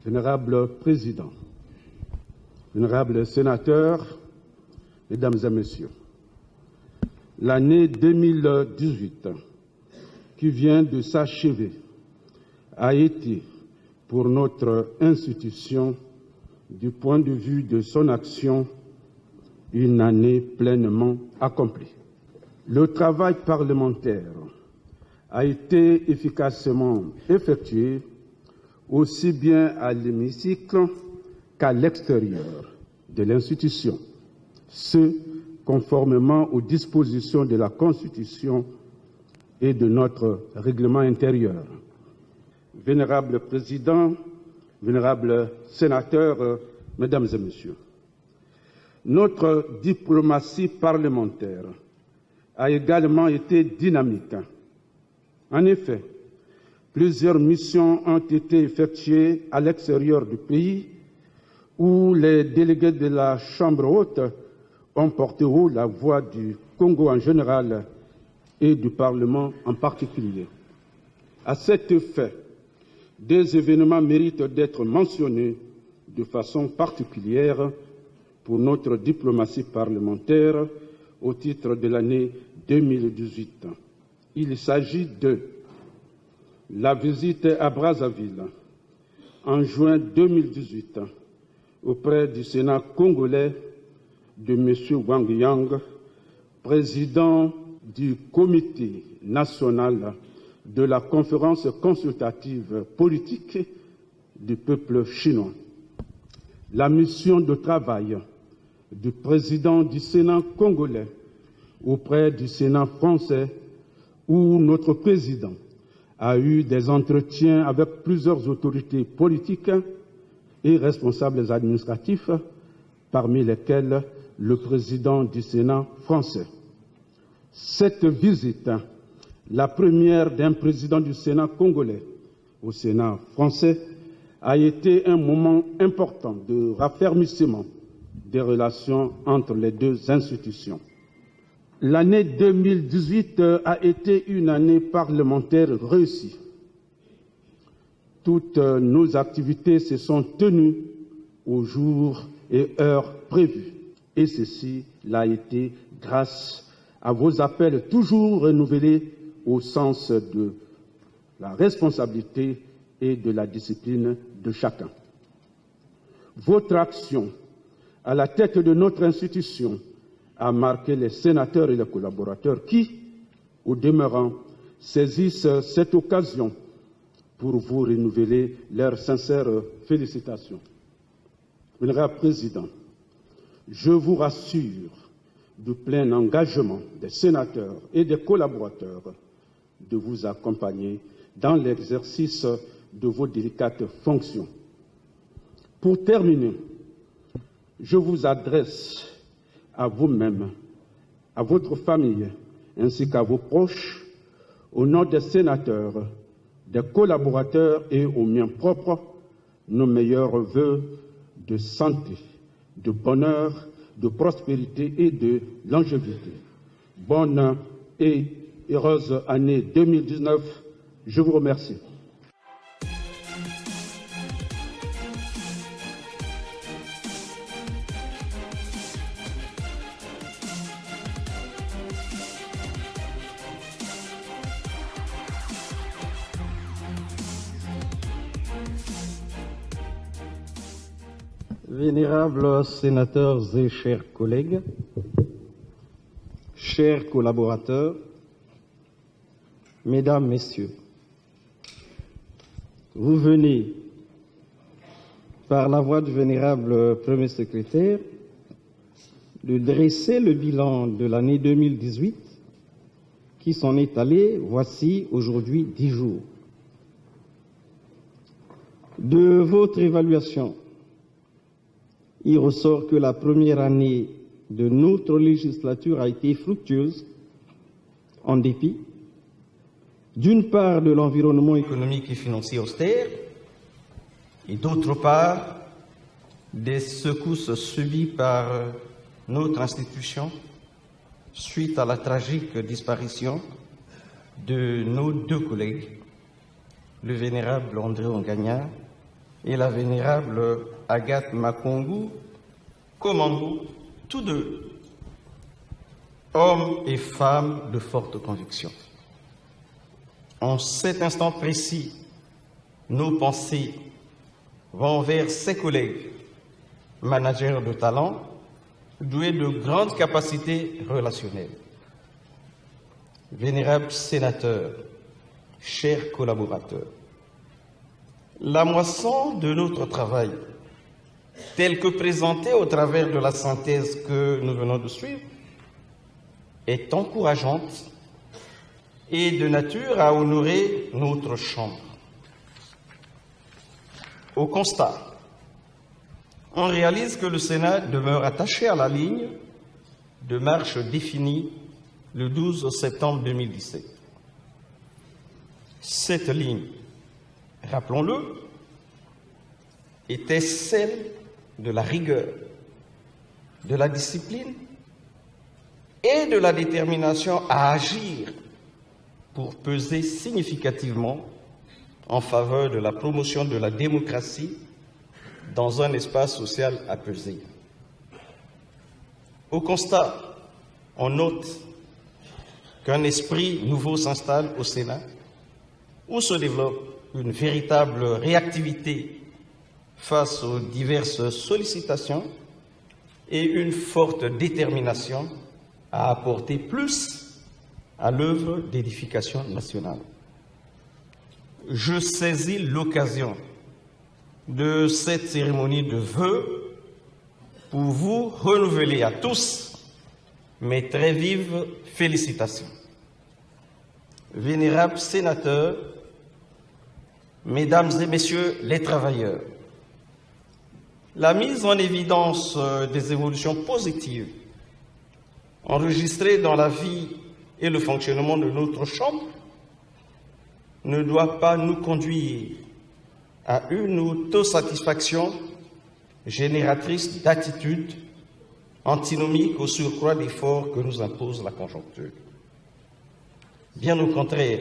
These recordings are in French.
Vénérable Président, vénérables sénateurs, Mesdames et Messieurs, l'année 2018 qui vient de s'achever a été pour notre institution, du point de vue de son action, une année pleinement accomplie. Le travail parlementaire a été efficacement effectué aussi bien à l'hémicycle qu'à l'extérieur de l'institution, ce conformément aux dispositions de la Constitution et de notre règlement intérieur. Vénérable Président, vénérables sénateurs, Mesdames et Messieurs, notre diplomatie parlementaire a également été dynamique. En effet, plusieurs missions ont été effectuées à l'extérieur du pays où les délégués de la Chambre haute ont porté haut la voix du Congo en général et du Parlement en particulier. À cet effet, des événements méritent d'être mentionnés de façon particulière pour notre diplomatie parlementaire au titre de l'année 2018. Il s'agit de la visite à Brazzaville en juin 2018 auprès du Sénat congolais de M. Wang Yang, président du Comité national de la conférence consultative politique du peuple chinois. La mission de travail du président du Sénat congolais auprès du Sénat français, où notre président a eu des entretiens avec plusieurs autorités politiques et responsables administratifs, parmi lesquels le président du Sénat français. Cette visite, la première d'un président du Sénat congolais au Sénat français, a été un moment important de raffermissement des relations entre les deux institutions. L'année 2018 a été une année parlementaire réussie. Toutes nos activités se sont tenues aux jours et heures prévus. Et ceci l'a été grâce à vos appels toujours renouvelés au sens de la responsabilité et de la discipline de chacun. Votre action à la tête de notre institution a marqué les sénateurs et les collaborateurs qui, au demeurant, saisissent cette occasion pour vous renouveler leurs sincères félicitations. Vénérable Président, je vous rassure du plein engagement des sénateurs et des collaborateurs de vous accompagner dans l'exercice de vos délicates fonctions. Pour terminer, je vous adresse à vous-même, à votre famille, ainsi qu'à vos proches, au nom des sénateurs, des collaborateurs et aux miens propres, nos meilleurs vœux de santé, de bonheur, de prospérité et de longévité. Bonne et heureuse année 2019. Je vous remercie. Vénérables sénateurs et chers collègues, chers collaborateurs, Mesdames, Messieurs, vous venez, par la voix du vénérable Premier secrétaire, de dresser le bilan de l'année 2018 qui s'en est allé, voici aujourd'hui 10 jours. De votre évaluation, il ressort que la première année de notre législature a été fructueuse, en dépit, d'une part, de l'environnement économique et financier austère, et d'autre part, des secousses subies par notre institution suite à la tragique disparition de nos deux collègues, le vénérable André Ongagnard et la vénérable Agathe Makongu Komangu, tous deux, hommes et femmes de forte conviction. En cet instant précis, nos pensées vont vers ses collègues, managers de talent, doués de grandes capacités relationnelles. Vénérables sénateurs, chers collaborateurs, la moisson de notre travail, telle que présentée au travers de la synthèse que nous venons de suivre, est encourageante et de nature à honorer notre Chambre. Au constat, on réalise que le Sénat demeure attaché à la ligne de marche définie le 12 septembre 2017. Cette ligne, rappelons-le, était celle de la rigueur, de la discipline et de la détermination à agir pour peser significativement en faveur de la promotion de la démocratie dans un espace social apaisé. Au constat, on note qu'un esprit nouveau s'installe au Sénat, où se développe une véritable réactivité face aux diverses sollicitations et une forte détermination à apporter plus à l'œuvre d'édification nationale. Je saisis l'occasion de cette cérémonie de vœux pour vous renouveler à tous mes très vives félicitations. Vénérables sénateurs, Mesdames et Messieurs les travailleurs, la mise en évidence des évolutions positives enregistrées dans la vie et le fonctionnement de notre Chambre ne doit pas nous conduire à une autosatisfaction génératrice d'attitudes antinomiques au surcroît d'efforts que nous impose la conjoncture. Bien au contraire,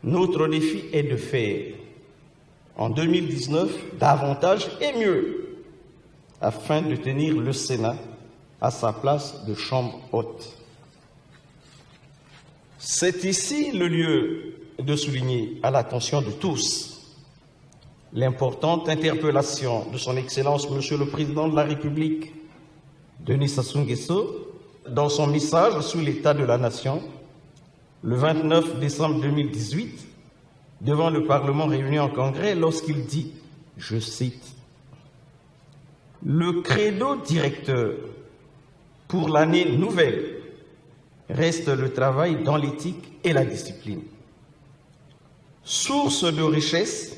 notre défi est de faire en 2019 davantage et mieux afin de tenir le Sénat à sa place de chambre haute. C'est ici le lieu de souligner à l'attention de tous l'importante interpellation de son Excellence Monsieur le Président de la République, Denis Sassou Nguesso, dans son message sur l'état de la nation, le 29 décembre 2018, devant le Parlement réuni en Congrès, lorsqu'il dit, je cite, « Le credo directeur pour l'année nouvelle reste le travail dans l'éthique et la discipline. Source de richesse,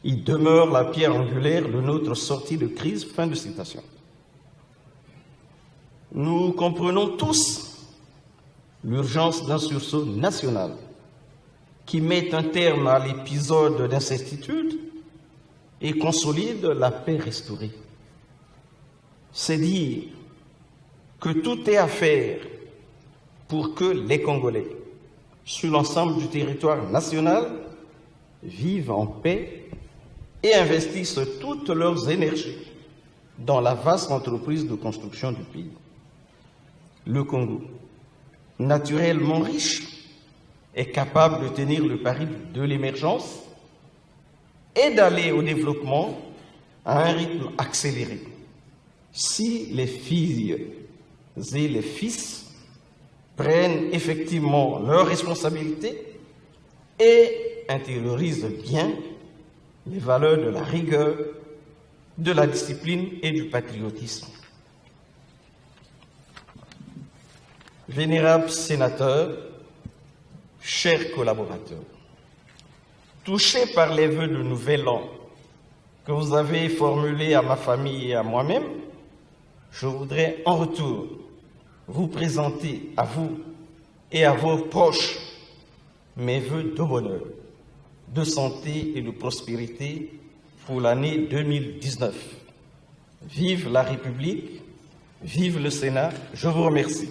il demeure la pierre angulaire de notre sortie de crise. » Fin de citation. Nous comprenons tous l'urgence d'un sursaut national qui met un terme à l'épisode d'incertitude et consolide la paix restaurée. C'est dire que tout est à faire pour que les Congolais, sur l'ensemble du territoire national, vivent en paix et investissent toutes leurs énergies dans la vaste entreprise de construction du pays. Le Congo, naturellement riche, est capable de tenir le pari de l'émergence et d'aller au développement à un rythme accéléré. Si les filles et les fils prennent effectivement leurs responsabilités et intériorisent bien les valeurs de la rigueur, de la discipline et du patriotisme. Vénérables sénateurs, chers collaborateurs, touchés par les vœux de nouvel an que vous avez formulés à ma famille et à moi-même, je voudrais en retour vous présenter à vous et à vos proches mes vœux de bonheur, de santé et de prospérité pour l'année 2019. Vive la République, vive le Sénat, je vous remercie.